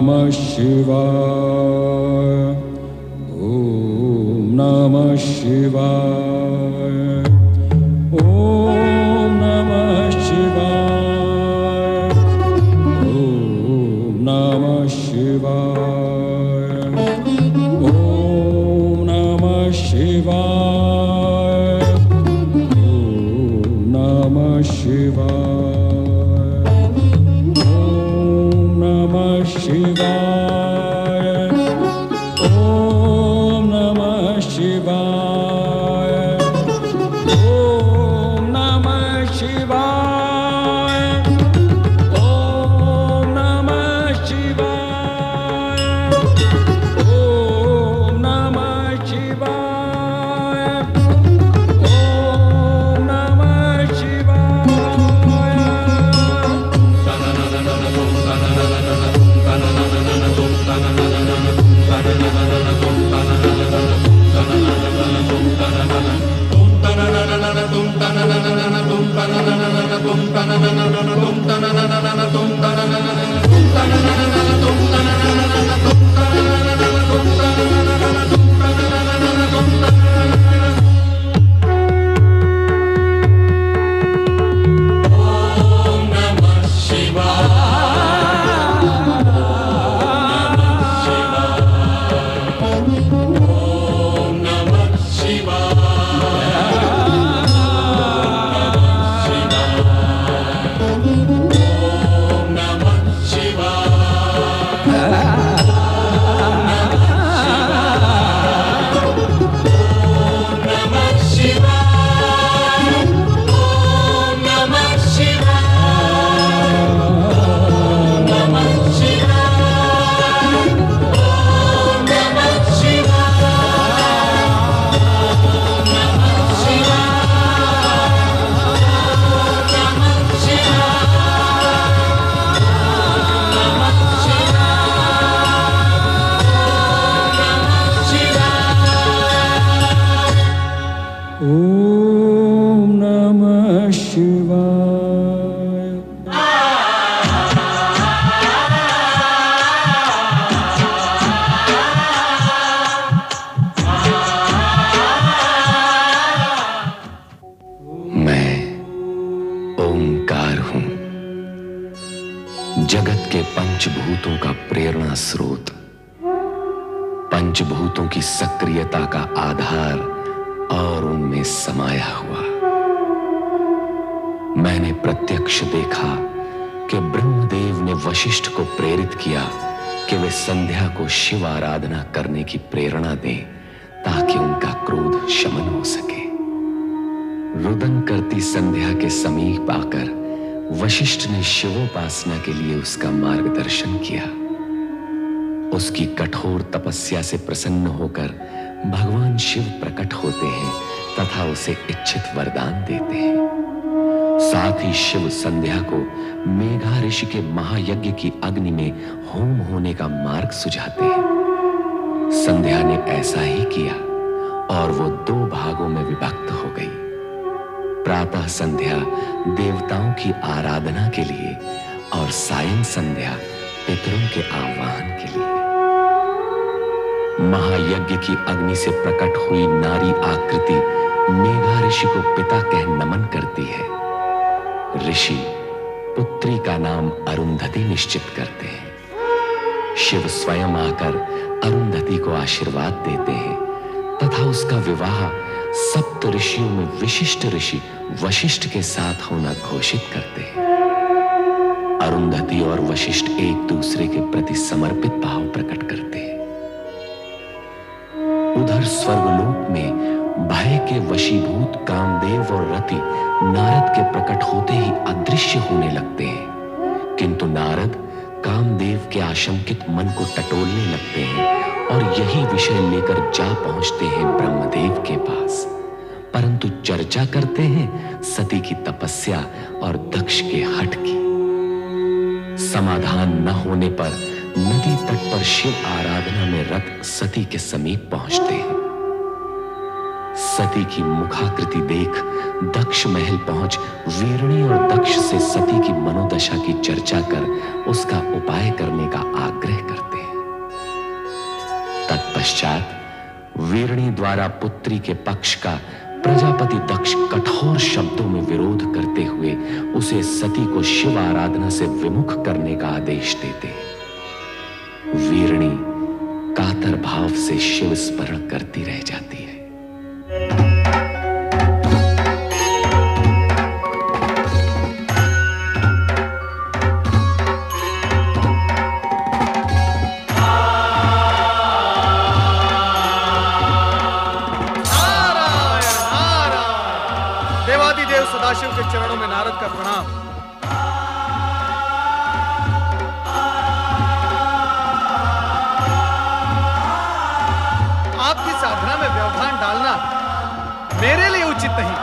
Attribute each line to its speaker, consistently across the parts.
Speaker 1: नमः शिवाय। ओम नमः शिवाय। ओम नमः शिवाय। ओम नमः शिवाय। ओम नमः शिवाय। ओम नमः शिवाय। ओम नमः शिवाय। ओम नमः शिवाय। ओम नमः शिवाय। ओम नमः शिवाय। ओम नमः शिवाय। ओम नमः शिवाय।
Speaker 2: मैं ओंकार हूं, जगत के पंचभूतों का प्रेरणा स्रोत, पंचभूतों की सक्रियता का आधार और उनमें समाया हुआ। मैंने प्रत्यक्ष देखा कि ब्रह्मदेव ने वशिष्ठ को प्रेरित किया कि वे संध्या को शिव आराधना करने की प्रेरणा दें ताकि उनका क्रोध शमन हो सके। रुदन करती संध्या के समीप आकर वशिष्ठ ने शिवोपासना के लिए उसका मार्गदर्शन किया। उसकी कठोर तपस्या से प्रसन्न होकर भगवान शिव प्रकट होते हैं तथा उसे इच्छित वरदान देते हैं। साथ ही शिव संध्या को मेघा ऋषि के महायज्ञ की अग्नि में होम होने का मार्ग सुझाते हैं। संध्या ने ऐसा ही किया और वो 2 भागों में विभक्त हो गई। प्रातः संध्या देवताओं की आराधना के लिए और सायं संध्या पितरों के आह्वान के लिए। महायज्ञ की अग्नि से प्रकट हुई नारी आकृति मेघा ऋषि को पिता कह नमन करती है। ऋषि पुत्री का नाम अरुंधति निश्चित करते हैं। शिव स्वयं आकर अरुंधति को आशीर्वाद देते हैं तथा उसका विवाह सप्त ऋषियों में विशिष्ट ऋषि वशिष्ठ के साथ होना घोषित करते हैं। अरुंधति और वशिष्ठ एक दूसरे के प्रति समर्पित भाव प्रकट करते हैं। उधर स्वर्गलोक में भय के वशीभूत कामदेव और रति नारद के प्रकट होते ही अदृश्य होने लगते हैं, किंतु नारद कामदेव के आशंकित मन को टटोलने लगते हैं और यही विषय लेकर जा पहुंचते हैं ब्रह्मदेव के पास। परंतु चर्चा करते हैं सती की तपस्या और दक्ष के हठ की। समाधान न होने पर नदी तट पर शिव आराधना में रत सती के समीप पहुंचते हैं। सती की मुखाकृति देख दक्ष महल पहुंच वीरणी और दक्ष से सती की मनोदशा की चर्चा कर उसका उपाय करने का आग्रह करते हैं। तत्पश्चात वीरणी द्वारा पुत्री के पक्ष का प्रजापति दक्ष कठोर शब्दों में विरोध करते हुए उसे सती को शिव आराधना से विमुख करने का आदेश देते हैं। वीरणी कातर भाव से शिव स्मरण करती रह जाती है।
Speaker 3: देवादिदेव सदाशिव के चरणों में नारद का प्रणाम। आपकी साधना में व्यवधान डालना मेरे लिए उचित नहीं,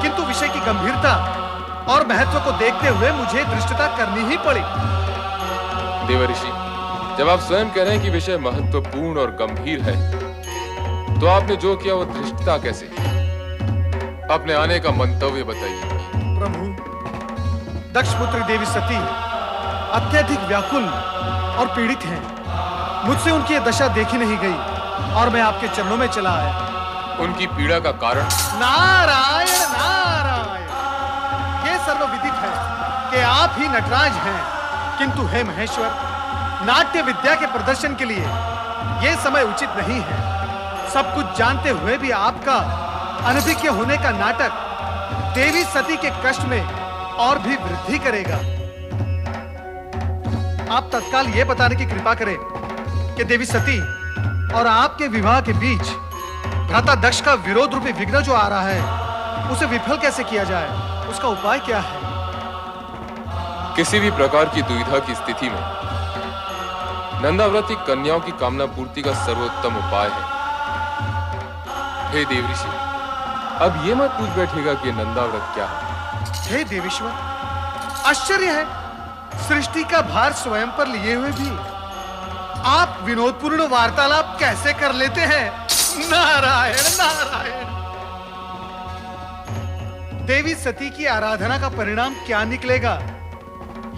Speaker 3: किंतु विषय की गंभीरता और महत्व को देखते हुए मुझे धृष्टता करनी ही पड़ी।
Speaker 4: देवर्षि, जब आप स्वयं कह रहे हैं कि विषय महत्वपूर्ण और गंभीर है, तो आपने जो किया वो धृष्टता कैसे? अपने आने का मंतव्य बताइए।
Speaker 3: प्रभु, दक्षपुत्री देवी सती अत्यधिक व्याकुल और पीड़ित हैं। मुझसे उनकी दशा देखी नहीं गई और मैं आपके चरणों में चला आया।
Speaker 4: उनकी पीड़ा का कारण?
Speaker 3: नारायण नारायण, ये सर्वविदित है कि आप ही नटराज हैं, किंतु हे महेश्वर, नाट्य विद्या के प्रदर्शन के लिए ये समय उचित नहीं है। सब कुछ जानते हुए भी आपका अनभिज्ञ होने का नाटक देवी सती के कष्ट में और भी वृद्धि करेगा। आप तत्काल यह बताने की कृपा करें कि देवी सती और आपके विवाह के बीच भ्राता दक्ष का विरोध रूपी विघ्न जो आ रहा है, उसे विफल कैसे किया जाए? उसका उपाय क्या है?
Speaker 4: किसी भी प्रकार की दुविधा की स्थिति में नंदाव्रत कन्याओं की कामना पूर्ति का सर्वोत्तम उपाय है। हे देवऋषि, अब ये मत पूछ बैठेगा कि नंदाव्रत क्या है।
Speaker 3: हे देवेश्वर, आश्चर्य है, सृष्टि का भार स्वयं पर लिए हुए भी आप विनोदपूर्ण वार्तालाप कैसे कर लेते हैं? नारायण नारायण। देवी सती की आराधना का परिणाम क्या निकलेगा,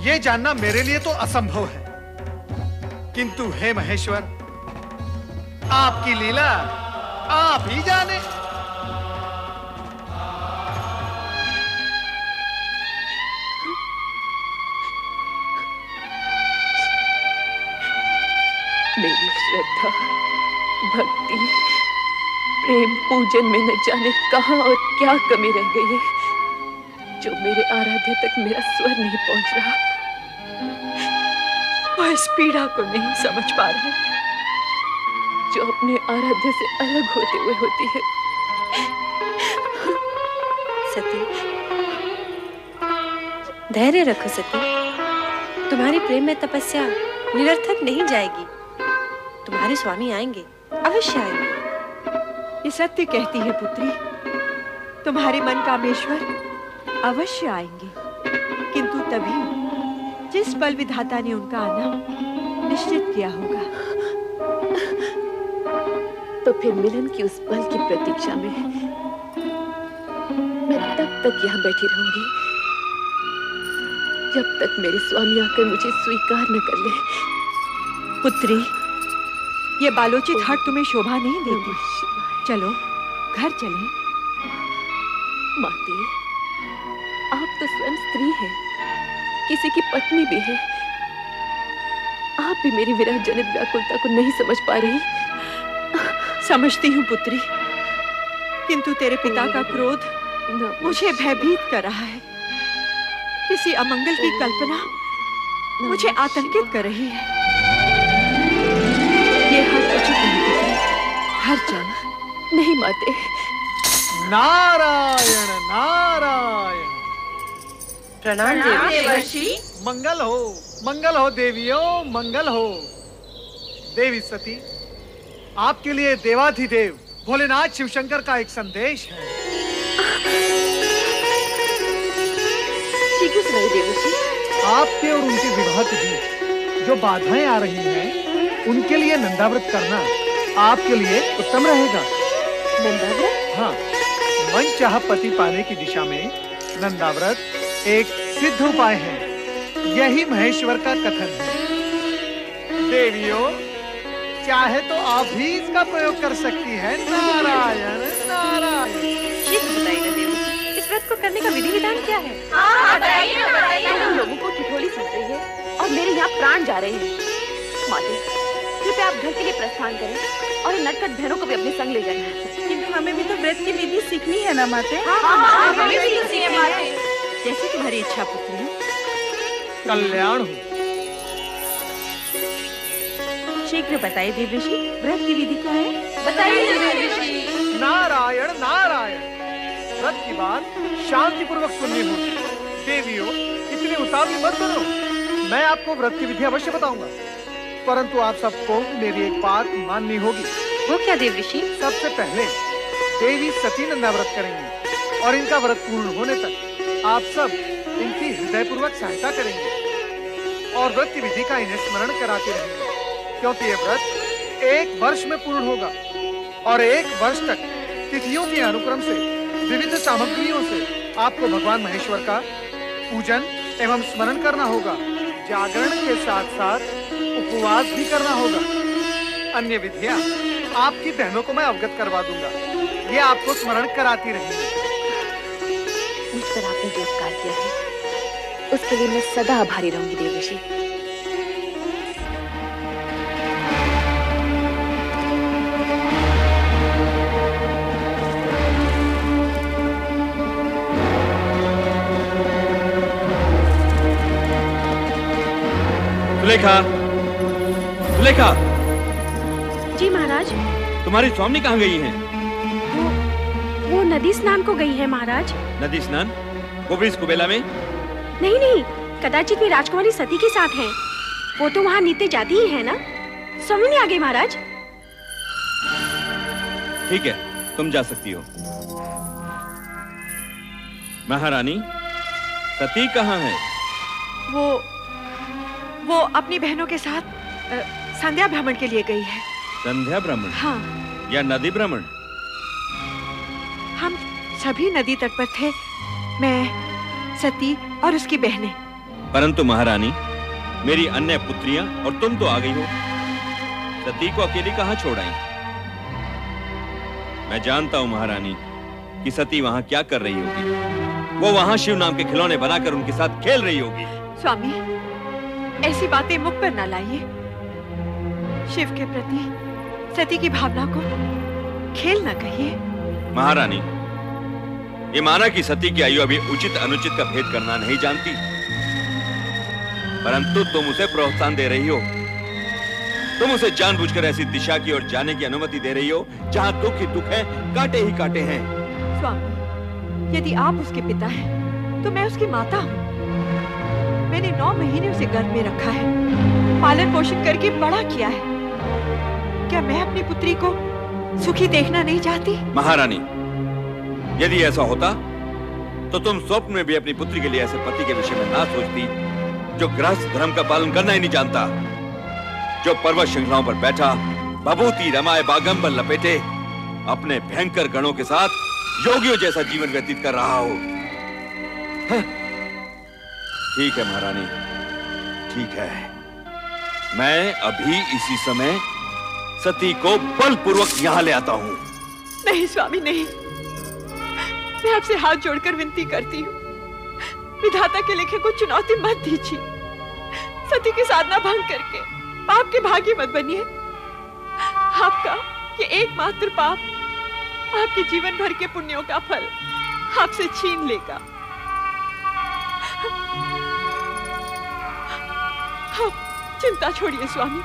Speaker 3: यह जानना मेरे लिए तो असंभव है, किंतु हे महेश्वर, आपकी लीला आप ही जाने।
Speaker 5: मेरी श्रद्धा, भक्ति, प्रेम, पूजन में न जाने कहां और क्या कमी रह गई है, जो मेरे आराध्य तक मेरा स्वर नहीं पहुंच रहा। वह इस पीड़ा को नहीं समझ पा रहा, जो अपने आराध्य से अलग होते हुए होती है।
Speaker 6: सती, धैर्य रखो सती, तुम्हारी प्रेम में तपस्या निरर्थक नहीं जाएगी। तुम्हारे स्वामी आएंगे, अवश्य आएंगे।
Speaker 7: ये सत्य कहती है पुत्री, तुम्हारे मन कामेश्वर अवश्य आएंगे, किंतु तभी जिस पल विधाता ने उनका आना निश्चित किया होगा।
Speaker 5: तो फिर मिलन की उस पल की प्रतीक्षा में मैं तब तक यहाँ बैठी रहूंगी जब तक मेरे स्वामी आकर मुझे स्वीकार न कर ले।
Speaker 7: पुत्री, ये बालोचित हट तुम्हें शोभा नहीं देती। चलो घर चलें।
Speaker 5: माते, आप तो स्वयं स्त्री हैं, किसी की पत्नी भी है। आप भी मेरी विरह जनित व्याकुलता को नहीं समझ पा रही।
Speaker 7: समझती हूँ पुत्री, किंतु तेरे पिता का क्रोध मुझे भयभीत कर रहा है। किसी अमंगल की कल्पना मुझे आतंकित कर रही है। ये हट उचित नहीं पुत्री, घर चल।
Speaker 5: नहीं माते।
Speaker 3: नारायण नारायण।
Speaker 6: प्रणाम देवर्षि।
Speaker 3: मंगल हो देवियों, मंगल हो। देवी सती, आपके लिए देवाधिदेव भोलेनाथ शिवशंकर का एक संदेश है।
Speaker 5: शीघ्र सुनाइए देवर्षि।
Speaker 3: आपके और उनके विवाह के बीच जो बाधाएं आ रही हैं, उनके लिए नंदाव्रत करना आपके लिए उत्तम रहेगा।
Speaker 5: नंदाव्रत?
Speaker 3: हाँ, मनचाहा पति पाने की दिशा में नंदाव्रत एक सिद्ध उपाय है। यही महेश्वर का कथन है। देवियों, चाहे तो आप भी इसका प्रयोग कर सकती हैं। नारायण नारायण।
Speaker 6: शीघ्र बताइए ना देवी, इस व्रत को करने का विधि विधान क्या है?
Speaker 5: हम लोगों को ठिठोली सूझ रही है और मेरे यहाँ प्राण जा रहे हैं। माते, कृपया आप घर के लिए प्रस्थान करें और इन नटखट बहनों को भी अपने संग ले जाएं।
Speaker 7: किंतु हमें भी तो व्रत की विधि सीखनी है ना माते।
Speaker 5: हमें भी तो सीखनी है माते।
Speaker 7: जैसी तुम्हारी इच्छा पुत्री।
Speaker 3: कल्याण हो।
Speaker 7: शीघ्र बताइए देवऋषि, व्रत की विधि क्या है?
Speaker 5: बताइए देवऋषि।
Speaker 3: नारायण नारायण। व्रत की बात शांति पूर्वक सुननी होगी। देवियों, इतनी उतावली मत करो। मैं आपको व्रत की विधि अवश्य बताऊंगा, परंतु आप सबको मेरी एक बात माननी होगी।
Speaker 6: वो क्या देवऋषि?
Speaker 3: सबसे पहले देवी सती नंदाव्रत करेंगी और इनका व्रत पूर्ण होने तक आप सब इनकी हृदयपूर्वक सहायता करेंगे और व्रत की विधि का इन्हें स्मरण कराते रहेंगे, क्योंकि ये व्रत 1 वर्ष में पूर्ण होगा और 1 वर्ष तक तिथियों के अनुक्रम से विविध सामग्रियों से आपको भगवान महेश्वर का पूजन एवं स्मरण करना होगा। जागरण के साथ साथ उपवास भी करना होगा। अन्य विधियां आपकी बहनों को मैं अवगत करवा दूंगा, ये आपको स्मरण कराती रहेंगी।
Speaker 5: मुझ पर आपने जो उपकार किया है उसके लिए मैं सदा आभारी रहूंगी देवऋषि।
Speaker 8: सुलेखा, सुलेखा,
Speaker 6: जी महाराज।
Speaker 8: तुम्हारी स्वामी कहाँ गई हैं?
Speaker 6: वो नदी स्नान को गई है महाराज।
Speaker 8: नदी स्नान? वो भी इस कुबेला में?
Speaker 6: नहीं नहीं, कदाचित वे राजकुमारी सती के साथ हैं। वो तो वहाँ नित्य जाती ही है ना। स्वामी ने आ गई महाराज।
Speaker 8: ठीक है, तुम जा सकती हो। महारानी, सती कहाँ है?
Speaker 7: वो अपनी बहनों के साथ संध्या भ्रमण के लिए गई है।
Speaker 8: संध्या भ्रमण?
Speaker 7: हाँ।
Speaker 8: या नदी भ्रमण?
Speaker 7: हम सभी नदी तट पर थे, मैं, सती और उसकी बहनें।
Speaker 8: परंतु महारानी, मेरी अन्य पुत्रियां और तुम तो आ गई हो। सती को अकेली कहाँ छोड़ आई? मैं जानता हूं महारानी कि सती वहां क्या कर रही होगी। वो वहां शिव नाम के खिलौने बनाकर उनके साथ खेल रही होगी।
Speaker 7: स्वामी, ऐसी बातें मुख पर न लाइए। शिव के प्रति सती की भावना को खेल न कहिए।
Speaker 8: महारानी, ये माना कि सती की आयु अभी उचित अनुचित का भेद करना नहीं जानती, परंतु तुम उसे प्रोत्साहन दे रही हो। तुम उसे जानबूझकर ऐसी दिशा की ओर जाने की अनुमति दे रही हो जहां दुख ही दुख है, कांटे ही कांटे हैं।
Speaker 7: स्वामी, यदि आप उसके पिता हैं, तो मैं उसकी माता हूँ। मैंने 9 महीने उसे गर्भ में रखा है, पालन पोषण करके बड़ा किया है। क्या मैं अपनी पुत्री को सुखी देखना नहीं चाहती?
Speaker 8: महारानी, यदि ऐसा होता तो तुम स्वप्न में भी अपनी पुत्री के लिए ऐसे पति के विषय में ना सोचती जो गृहस्थ धर्म का पालन करना ही नहीं जानता, जो पर्वत श्रृंखलाओं पर बैठा बभूति रमाए बागंबर लपेटे अपने भयंकर गणों के साथ योगियों जैसा जीवन व्यतीत कर रहा हो। ठीक है महारानी, ठीक है। मैं अभी इसी समय सती को बलपूर्वक यहाँ ले आता हूँ।
Speaker 7: नहीं स्वामी, नहीं। मैं आपसे हाथ जोड़कर विनती करती हूँ, विधाता के लिखे को चुनौती मत दीजिए। सती की साधना भंग करके पाप के भागी मत बनिए। आपका ये एकमात्र पाप आपके जीवन भर के पुण्यों का फल आपसे छीन लेगा। आप चिंता छोड़िए स्वामी,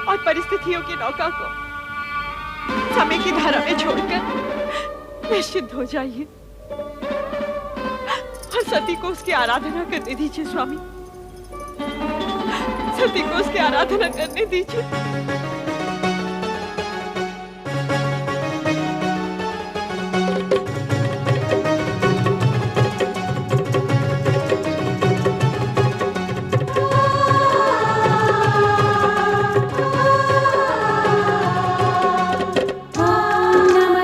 Speaker 7: और परिस्थितियों की नौका को समय की धारा में छोड़कर निश्चिंत हो जाइए और सती को उसकी आराधना करने दीजिए। स्वामी, सती को उसकी आराधना करने दीजिए।
Speaker 9: नमः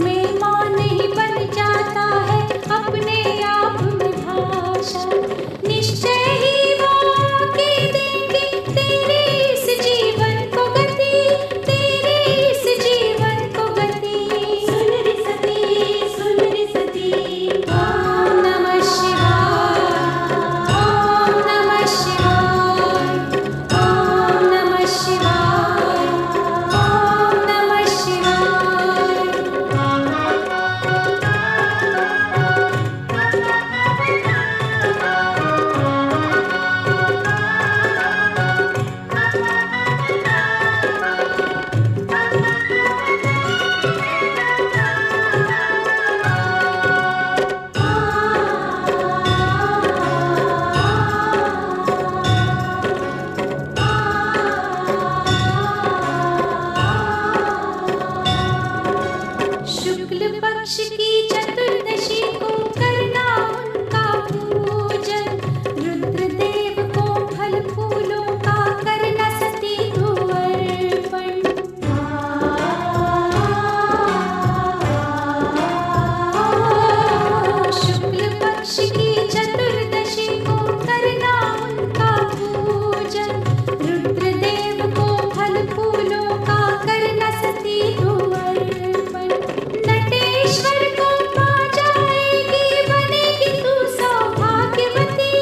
Speaker 9: में माँ नहीं बन जाता है अपने आप में भाषा। निश्चय ही वो के देंगे तेरे इस जीवन को गति, तेरे इस जीवन को गति। सुन रे सती, सुन रे सती। ओम नमः शिवाय, ओम नमः शिवाय, ओम नमः शिवाय, ओम नमः शिवाय। शुक्ल पक्ष की चतुर्दशी को करना उनका पूजन, रुद्रदेव को फल फूलों का करना सती को अर्पण। शुक्ल पक्ष की चतुर्दशी को करना उनका पूजन, रुद्रदेव को फल फूलों का करना सती को अर्पण। नटेश्वर को पा जाएगी, बनेगी तू सौभाग्यवती,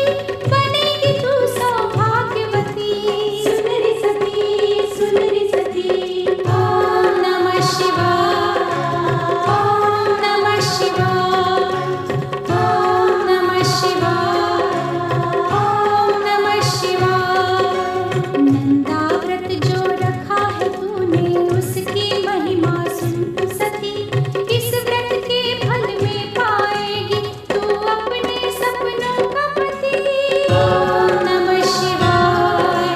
Speaker 9: बनेगी तू सौभाग्यवती। सुन रे सती, सुन रे सती। ओम नमः शिवाय, ओम नमः शिवाय, ओम नमः शिवाय, ओम नमः शिवाय। नंदा व्रत जो रखा है तूने उसकी महिमा सुन सती, इस व्रत के फल में पाएगी तू अपने सपनों का पति। ओम नमः शिवाय,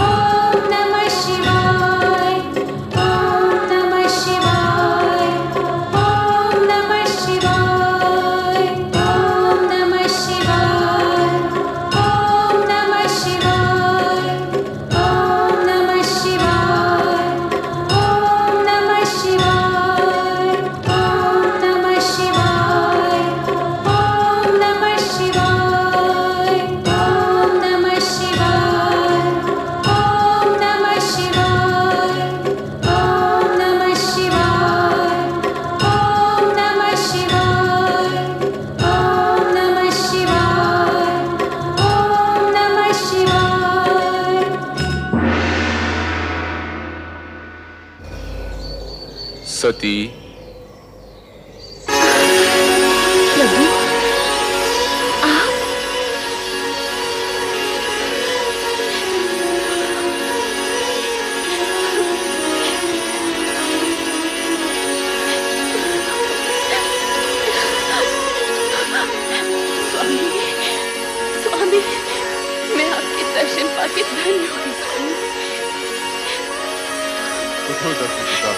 Speaker 9: ओम नमः शिवाय, ओम नमः शिवाय, ओम नमः शिवाय, ओम नमः शिवाय, ओम नमः शिवाय, ओम नमः शिवाय, ओम नमः शिवाय, ओम नमः शिवाय, ओम नमः शिवाय, ओम नमः शिवाय, ओम नमः शिवाय, ओम नमः शिवाय, ओम नमः शिवाय, ओम नमः शिवाय, ओम नमः शिवाय।
Speaker 4: सती,
Speaker 5: प्रभु आप स्वामी, स्वामी, मैं आपके दर्शन पाके धन्य हुई स्वामी।
Speaker 4: उठो दक्षिण पिता।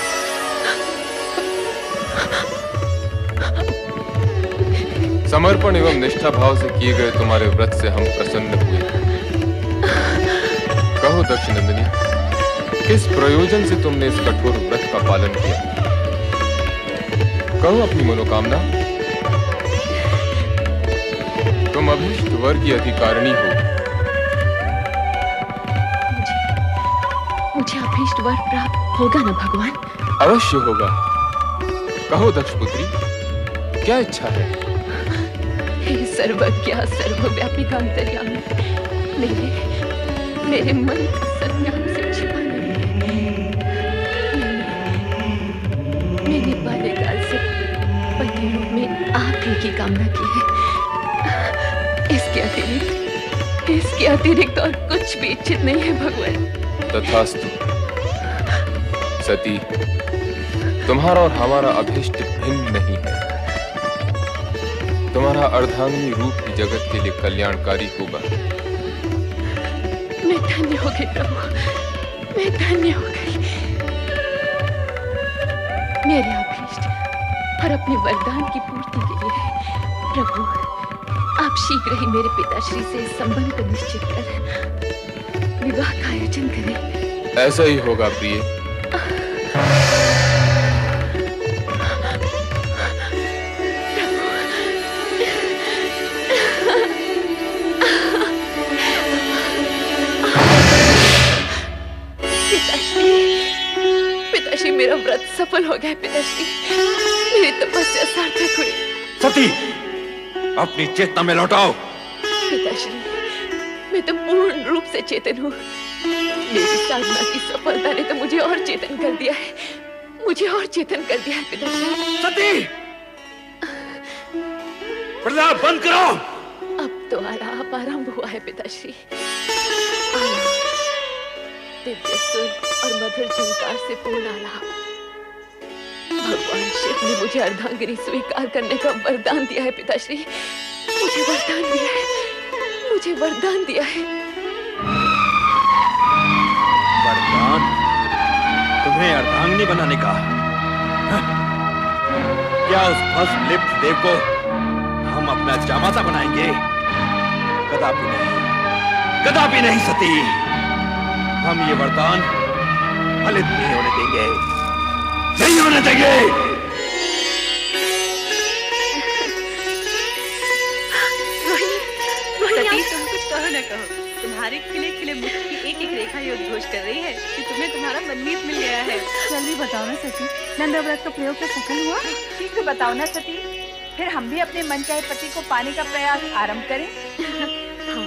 Speaker 4: समर्पण एवं निष्ठा भाव से किए गए तुम्हारे व्रत से हम प्रसन्न हुए। कहो दक्षिणंदिनी, किस प्रयोजन से तुमने इस कठोर व्रत का पालन किया? कहो अपनी मनोकामना। तुम अभीष्ट वर की अधिकारिणी हो।
Speaker 5: मुझे अभीष्ट वर प्राप्त होगा ना भगवान?
Speaker 4: अवश्य होगा। कहो दक्षपुत्री, क्या इच्छा है?
Speaker 5: हे सर्वज्ञा सर्वव्यापी अंतर्यामी, मेरे मन का सत्याम से छिपा नहीं है। मैंने बाल्यकाल से पति रूप में आप ही की कामना की है। इसके अतिरिक्त और कुछ भी इच्छित नहीं है भगवान।
Speaker 4: तथास्तु। सती, तुम्हारा और हमारा अभीष्ट भिन्न नहीं है। तुम्हारा अर्धांगिनी रूप ही जगत के लिए कल्याणकारी होगा।
Speaker 5: मैं धन्य हो गई प्रभु, मैं धन्य हो गई। मेरे अभीष्ट और अपने वरदान की पूर्ति के लिए प्रभु आप शीघ्र ही मेरे पिताश्री से इस संबंध को निश्चित कर विवाह का आयोजन करें।
Speaker 4: ऐसा ही होगा प्रिय।
Speaker 5: हो गया पिताश्री, मेरी तपस्या सार्थक हुई।
Speaker 8: सती, अपनी चेतना में लौटाओ।
Speaker 5: पिताश्री, मैं तो पूर्ण रूप से चेतन हूँ। मेरी साधना की सफलता ने तो मुझे और चेतन कर दिया है, मुझे और चेतन कर दिया है पिताश्री।
Speaker 8: सती, प्रलाप बंद करो।
Speaker 5: अब तो आलाप आरंभ हुआ है पिताश्री। दिव्य सुर और मधुर झंकार से पूर्ण आलाप। भगवान शिव ने मुझे अर्धांगिनी स्वीकार करने का वरदान दिया है पिताश्री, मुझे वरदान दिया है, मुझे वरदान दिया है।
Speaker 8: वरदान? तुम्हें अर्धांगिनी बनाने का? क्या उस भस्म लिप्त देव को हम अपना जामाता बनाएंगे? कदापि नहीं, कदापि नहीं सती। हम ये वरदान फलित नहीं होने देंगे, नहीं होने देंगे।
Speaker 6: सती, तुम कुछ कहो न कहो, तुम्हारे खिले खिले मुख की एक एक रेखा ये उद्घोष कर रही है कि तुम्हें तुम्हारा मनमीत मिल गया है।
Speaker 10: जल्दी बताओ ना सती, नंदा व्रत का प्रयोग तो सफल हुआ?
Speaker 11: शीघ्र बताओ ना सती, फिर हम भी अपने मनचाहे पति को पाने का प्रयास आरंभ करें।
Speaker 5: हाँ,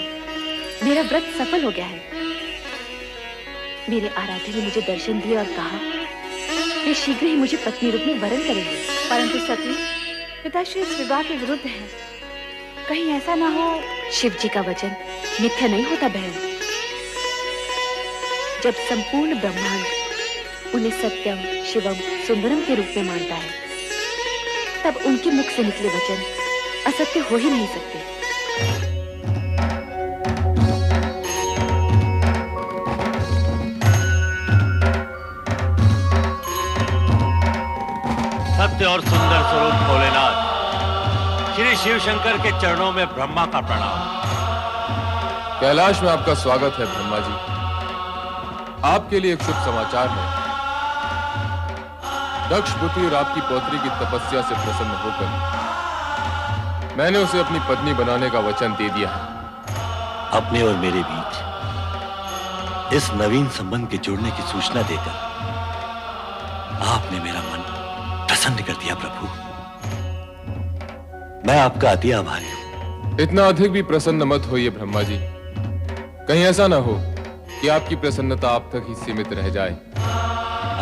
Speaker 5: मेरा व्रत सफल हो गया है। मेरे आराध्य ने मुझे दर्शन दिए और कहा वे शीघ्र ही मुझे पत्नी रूप में वरण करेंगे।
Speaker 11: परंतु सती, पिताश्री इस विवाह के विरुद्ध हैं। कहीं ऐसा ना हो।
Speaker 5: शिव जी का वचन मिथ्या नहीं होता बहन। जब संपूर्ण ब्रह्मांड उन्हें सत्यम, शिवम, सुंदरम के रूप में मानता है, तब उनके मुख से निकले वचन असत्य हो ही नहीं सकते।
Speaker 12: सत्य और सुंदर स्वरूप भोलेनाथ, श्री शिव शंकर के चरणों में ब्रह्मा का प्रणाम।
Speaker 4: कैलाश में आपका स्वागत है ब्रह्मा जी। आपके लिए एक शुभ समाचार है। दक्ष पुत्री और आपकी पौत्री की तपस्या से प्रसन्न होकर मैंने उसे अपनी पत्नी बनाने का वचन दे दिया है।
Speaker 12: अपने और मेरे बीच इस नवीन संबंध के जुड़ने की सूचना देकर आपने मेरा मन प्रसन्न कर दिया प्रभु। मैं आपका अति आभारी हूं।
Speaker 4: इतना अधिक भी प्रसन्न मत होइए ब्रह्मा जी। कहीं ऐसा ना हो कि आपकी प्रसन्नता आप तक ही सीमित रह जाए।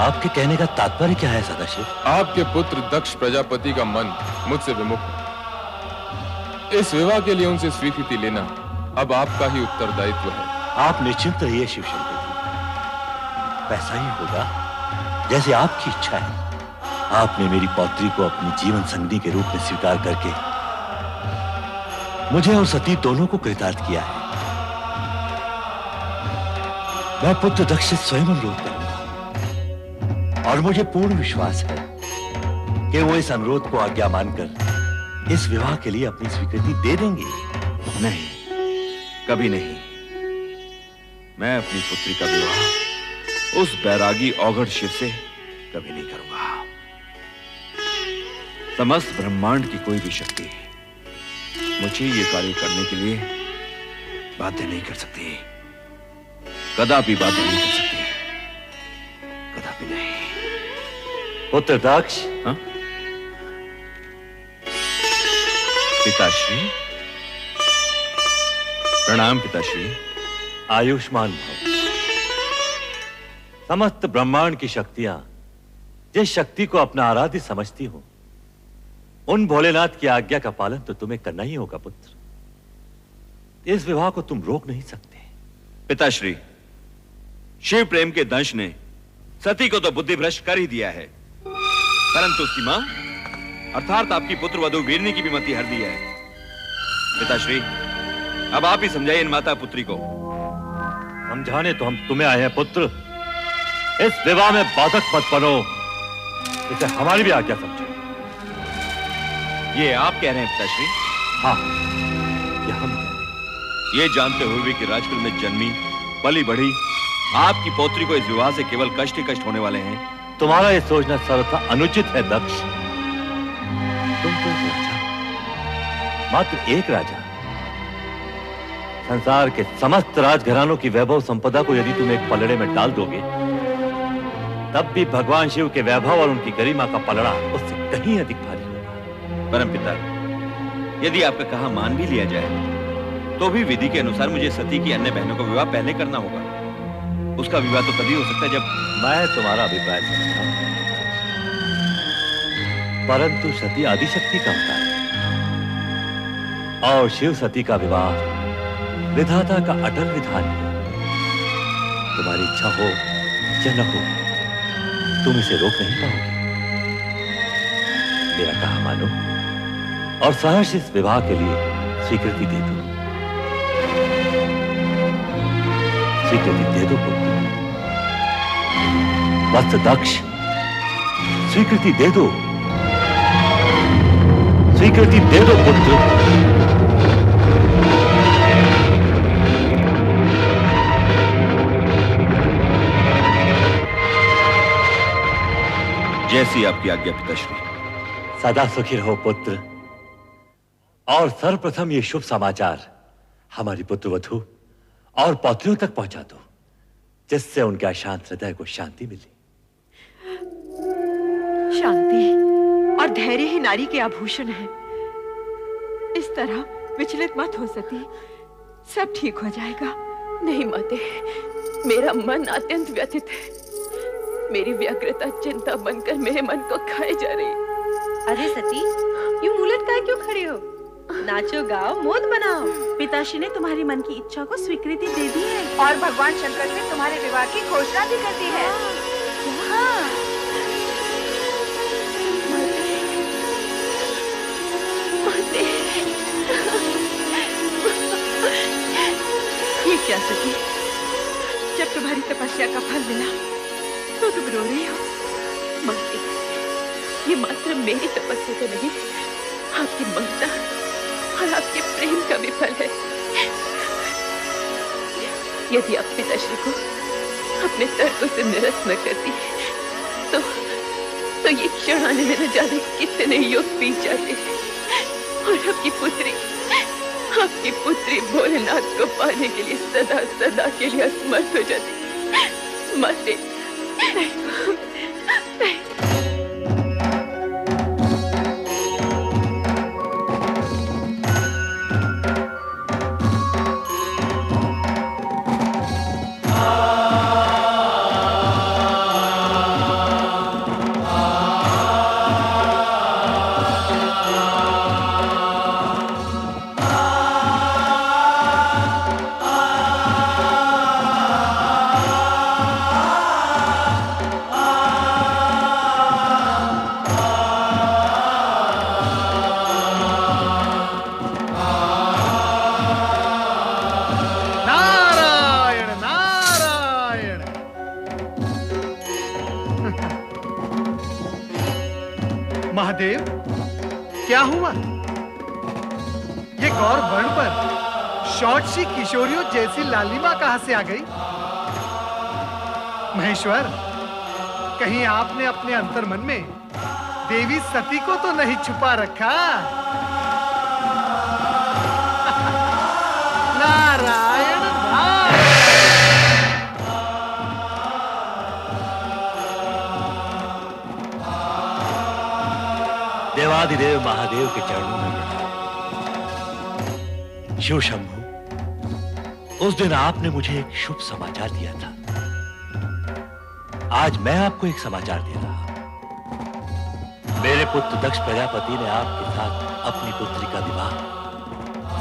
Speaker 12: आपके कहने का तात्पर्य क्या है सदाशिव?
Speaker 4: आपके पुत्र दक्ष प्रजापति का मन मुझसे विमुख है। इस विवाह के लिए उनसे स्वीकृति लेना अब आपका ही उत्तरदायित्व है।
Speaker 12: आप निश्चिंत रहिए शिव शंकर जी, वैसा ही होगा जैसे आपकी इच्छा है। आपने मेरी पौत्री को अपनी जीवन संगिनी के रूप में स्वीकार करके मुझे और सती दोनों को कृतार्थ किया है। मैं पुत्र दक्ष से स्वयं अनुरोध करूंगा और मुझे पूर्ण विश्वास है कि वो इस अनुरोध को आज्ञा मानकर इस विवाह के लिए अपनी स्वीकृति दे देंगे।
Speaker 8: नहीं, कभी नहीं। मैं अपनी पुत्री का विवाह उस बैरागी औघड़ शिव से कभी नहीं करूंगा। समस्त ब्रह्मांड की कोई भी शक्ति मुझे ये कार्य करने के लिए बाध्य नहीं कर सकती, कदापि बाध्य नहीं कर सकती, कदापि नहीं।
Speaker 12: पुत्र दक्ष।
Speaker 8: हाँ? पिताश्री, प्रणाम पिताश्री।
Speaker 12: आयुष्मान भव। समस्त ब्रह्मांड की शक्तियां जिस शक्ति को अपना आराध्य समझती हो, उन भोलेनाथ की आज्ञा का पालन तो तुम्हें करना ही होगा पुत्र। इस विवाह को तुम रोक नहीं सकते।
Speaker 8: पिताश्री, शिव प्रेम के दंश ने सती को तो बुद्धि भ्रष्ट कर ही दिया है, परंतु उसकी मां अर्थात आपकी पुत्र वधु वीरनी की भी मति हर दी है। पिताश्री, अब आप ही समझाइए इन माता पुत्री को।
Speaker 12: समझाने तो हम तुम्हें आए हैं पुत्र। इस विवाह में बाधक मत बनो, इसे हमारी भी आज्ञा समझो।
Speaker 8: ये आप कह रहे हैं पिताश्री?
Speaker 12: हाँ, ये हम कह रहे हैं।
Speaker 8: ये जानते हुए भी कि राजकुल में जन्मी पली बढ़ी आपकी पौत्री को इस विवाह से केवल कष्ट ही कष्ट होने वाले हैं।
Speaker 12: तुम्हारा ये सोचना सर्वथा अनुचित है दक्ष। तुम तो एक राजा, मात्र एक राजा। संसार के समस्त राजघरानों की वैभव संपदा को यदि तुम एक पलड़े में डाल दोगे तब भी भगवान शिव के वैभव और उनकी गरिमा का पलड़ा उससे कहीं अधिक भारी होगा।
Speaker 8: परमपिता, यदि आपका कहा मान भी लिया जाए तो भी विधि के अनुसार मुझे सती की अन्य बहनों का विवाह पहले करना होगा। उसका विवाह तो तभी हो सकता है जब
Speaker 12: मैं तुम्हारा अभिप्राय समझता हूं, परंतु सती आदिशक्ति का अवतार है और शिव सती का विवाह विधाता का अटल विधान है। तुम्हारी इच्छा हो या न हो, तुम इसे रोक नहीं पाओगे। मेरा कहा मानो और सहर्ष इस विवाह के लिए स्वीकृति दे दो। स्वीकृति दे दो पुत्र। वत्स दक्ष, स्वीकृति दे दो। स्वीकृति दे दो पुत्र।
Speaker 8: जैसी आपकी आज्ञा पिताश्री।
Speaker 12: सदा सुखी रहो पुत्र। और सर्वप्रथम ये शुभ समाचार हमारी पुत्रवधू और पौत्रियों तक पहुंचा दो, जिससे उनके अशांत हृदय को शांति मिले।
Speaker 7: शांति और धैर्य ही नारी के आभूषण है। इस तरह विचलित मत हो सती, सब ठीक हो जाएगा।
Speaker 5: नहीं माते, मेरा मन अत्यंत व्यथित है। मेरी व्यग्रता चिंता बनकर मेरे मन को खाए जा रही।
Speaker 6: अरे सती, यूं मुंह लटकाए क्यों खड़े हो? नाचो गाओ, मौज मनाओ।
Speaker 10: पिताश्री ने तुम्हारी मन की इच्छा को स्वीकृति दे दी है
Speaker 11: और भगवान शंकर से तुम्हारे विवाह की घोषणा भी कर दी है। हाँ।
Speaker 7: ये क्या सती, जब तुम्हारी तपस्या का फल मिला तो तुम रो रही हो?
Speaker 5: माते, ये मात्र मेरी तपस्या का नहीं, आपकी ममता और आपके प्रेम का भी फल है। यदि आप पिताश्री को अपने तर्कों से निरस्त न करती तो ये क्षण आने में न जाने कितने युग बीत जाते और आपकी पुत्री भोलेनाथ को पाने के लिए सदा सदा के लिए असमर्थ हो जाती। माते,
Speaker 3: महादेव, क्या हुआ? ये गौर वर्ण पर शौची किशोरियों जैसी लालिमा कहां से आ गई? महेश्वर, कहीं आपने अपने अंतर्मन में देवी सती को तो नहीं छुपा रखा? नारायण नारायण।
Speaker 12: देवादिदेव महादेव के चरणों में शिव शंभु, उस दिन आपने मुझे एक शुभ समाचार दिया था। आज मैं आपको एक समाचार दे रहा हूं। मेरे पुत्र दक्ष प्रजापति ने आपके साथ अपनी पुत्री का विवाह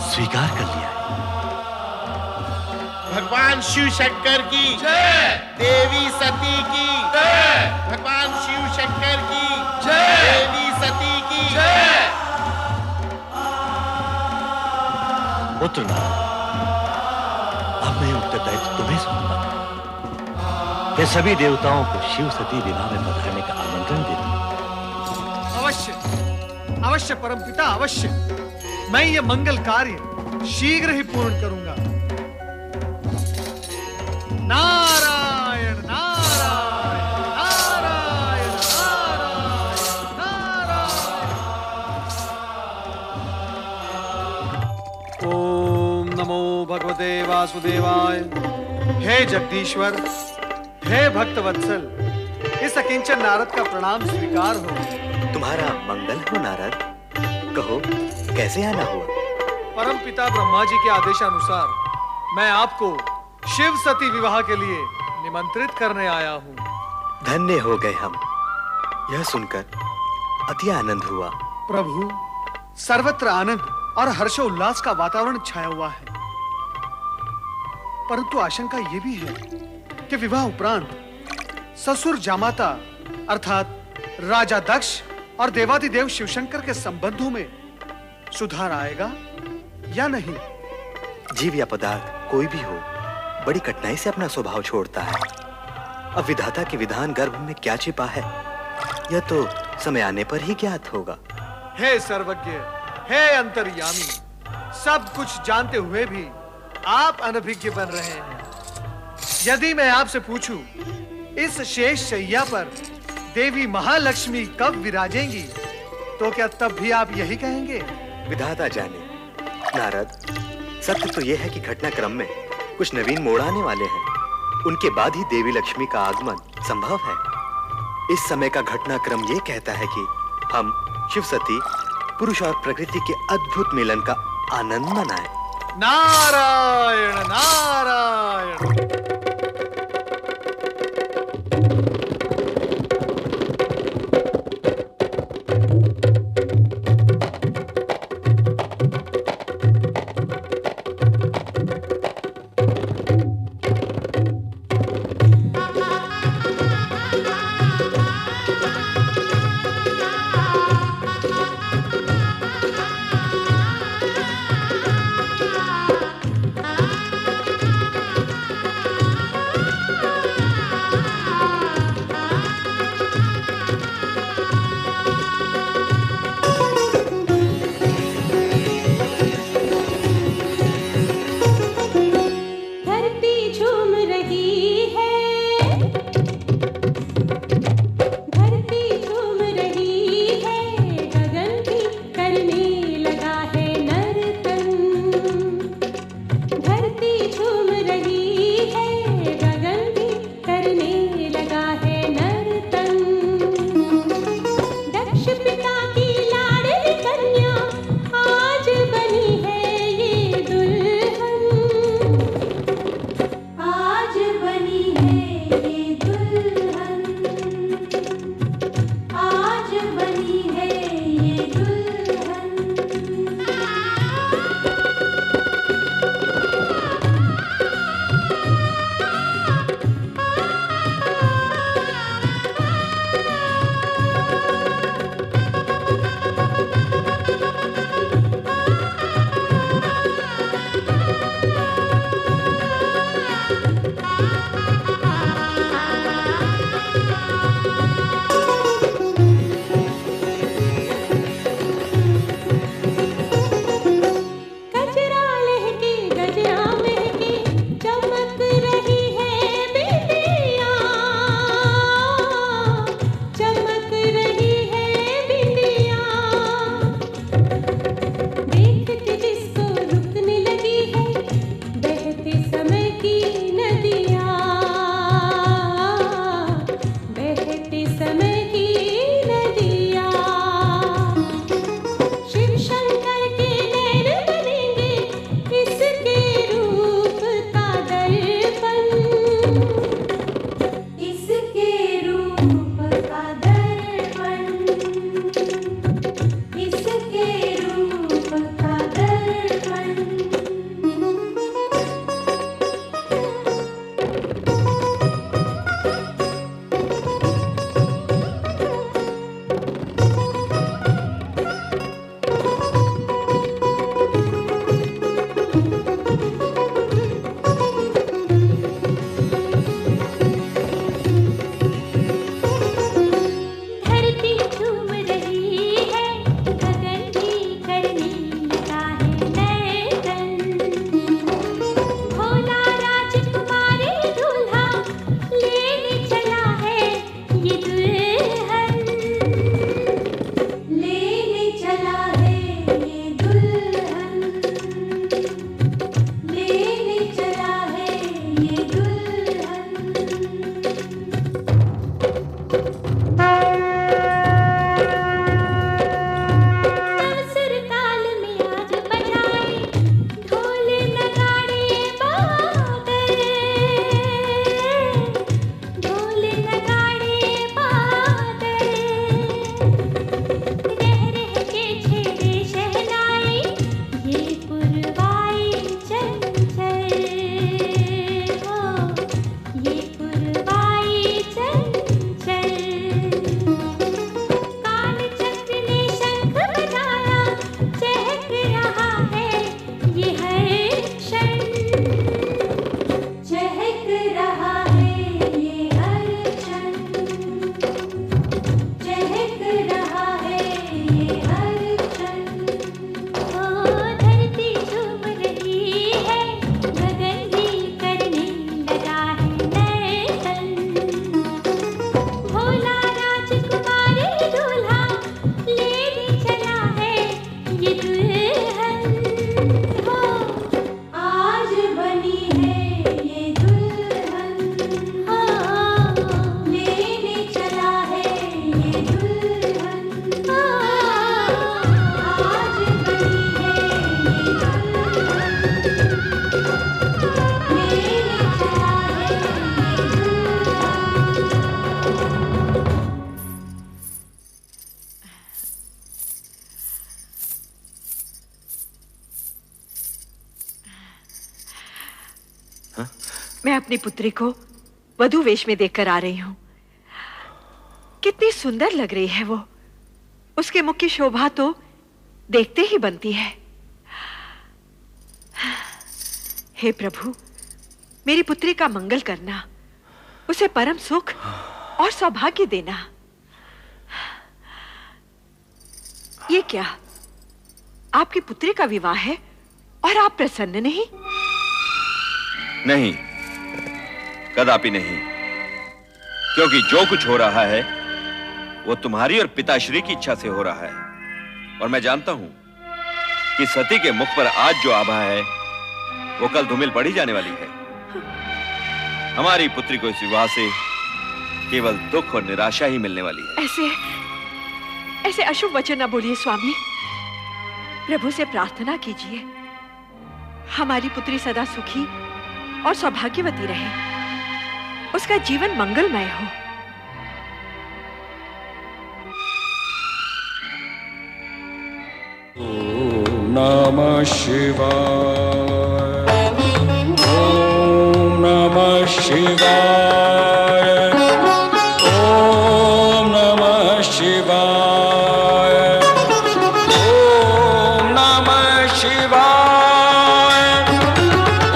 Speaker 12: स्वीकार कर लिया है।
Speaker 13: भगवान शिव शंकर की जय, देवी सती की जय, भगवान शिव शंकर की जय, देवी सती की जय।
Speaker 12: पुत्र नारायण, अब मैं उत्तरदायित्व तुम्हें सौंपता हूं कि सभी देवताओं को शिव सती विवाह में पधारने का आमंत्रण देता हूं।
Speaker 3: अवश्य अवश्य परमपिता, अवश्य। मैं ये मंगल कार्य शीघ्र ही पूर्ण करूंगा। नारायण नारायण नारायण नारायण। ओम नमो भगवते वासुदेवाय। हे जगदीश्वर, हे भक्त वत्सल, इस सकिंचन नारद का प्रणाम स्वीकार हो।
Speaker 14: तुम्हारा मंगल हो नारद। कहो कैसे आना हुआ?
Speaker 3: परम पिता ब्रह्मा जी के आदेशानुसार मैं आपको शिव सती विवाह के लिए निमंत्रित करने आया हूँ।
Speaker 14: धन्य हो गए हम, यह सुनकर अति आनंद हुआ।
Speaker 3: प्रभु, सर्वत्र आनंद और हर्षोल्लास का वातावरण छाया हुआ है, परंतु आशंका यह भी है कि विवाह उपरांत ससुर जामाता अर्थात राजा दक्ष और देवादिदेव शिवशंकर के संबंधों में सुधार आएगा या नहीं?
Speaker 14: जीव या पदार्थ कोई भी हो, बड़ी कठिनाई से अपना स्वभाव छोड़ता है। अब विधाता के विधान गर्भ में क्या छिपा है, यह तो समय आने पर ही ज्ञात होगा।
Speaker 3: हे सर्वज्ञ, हे अंतर्यामी, सब कुछ जानते हुए भी आप अनभिज्ञ बन रहे हैं। यदि मैं आपसे पूछूं, इस शेष शैया पर देवी महालक्ष्मी कब विराजेंगी, तो क्या तब भी आप यही कहेंगे?
Speaker 14: विधाता जाने। नारद, सत्य तो यह है कि घटनाक्रम में कुछ नवीन मोड़ आने वाले हैं। उनके बाद ही देवी लक्ष्मी का आगमन संभव है। इस समय का घटनाक्रम यह कहता है कि हम शिव सती, पुरुष और प्रकृति के अद्भुत मिलन का आनंद मनाएं।
Speaker 3: नारायण नारायण।
Speaker 7: मैं अपनी पुत्री को वधू वेश में देखकर आ रही हूं। कितनी सुंदर लग रही है वो। उसके मुख की शोभा तो देखते ही बनती है। हे प्रभु, मेरी पुत्री का मंगल करना, उसे परम सुख और सौभाग्य देना। ये क्या, आपकी पुत्री का विवाह है और आप प्रसन्न नहीं?
Speaker 8: नहीं, कदापि नहीं, क्योंकि जो कुछ हो रहा है वो तुम्हारी और पिताश्री की इच्छा से हो रहा है। और मैं जानता हूं कि सती के मुख पर आज जो आभा है वो कल धूमिल पड़ी जाने वाली है। हमारी पुत्री को इस विवाह से केवल दुख और निराशा ही मिलने वाली है।
Speaker 7: ऐसे अशुभ वचन न बोलिए स्वामी। प्रभु से प्रार्थना कीजिए, हमारी पुत्री सदा सुखी और सौभाग्यवती रहे, उसका जीवन मंगलमय हो।
Speaker 1: ओम नमः शिवाय, ओम नमः शिवाय, ओम नमः शिवाय, ओम नमः शिवाय,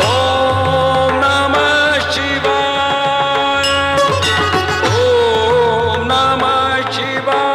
Speaker 1: ओम नमः शिवाय, ओम नमः शिवाय,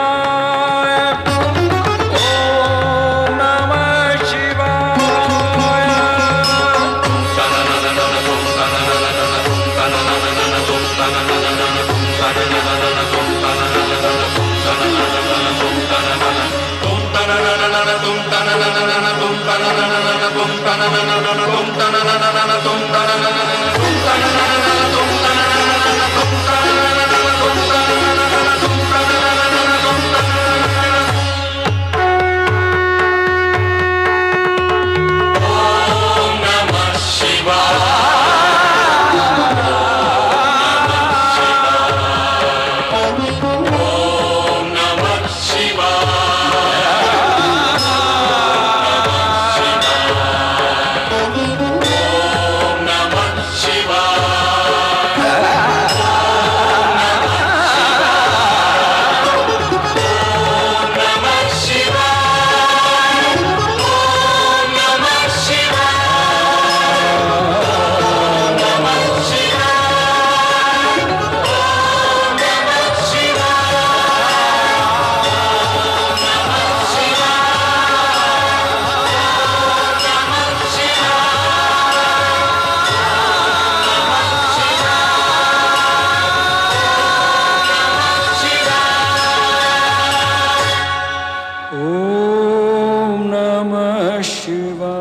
Speaker 1: ओम नमः शिवाय।